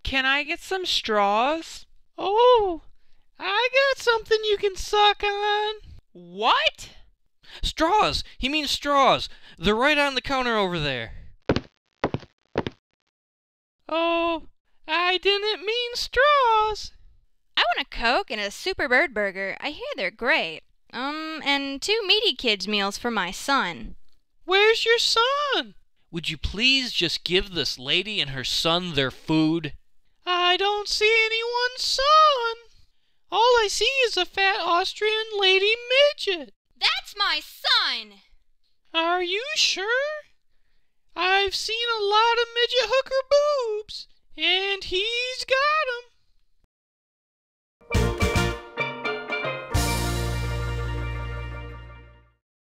Can I get some straws? Oh, I got something you can suck on. What? Straws! He means straws. They're right on the counter over there. Oh, I didn't mean straws. I want a Coke and a Super Bird Burger. I hear they're great. And 2 meaty kids meals for my son. Where's your son? Would you please just give this lady and her son their food? I don't see anyone's son. All I see is a fat Austrian lady midget. That's my son! Are you sure? I've seen a lot of midget hooker boobs, and he's got 'em.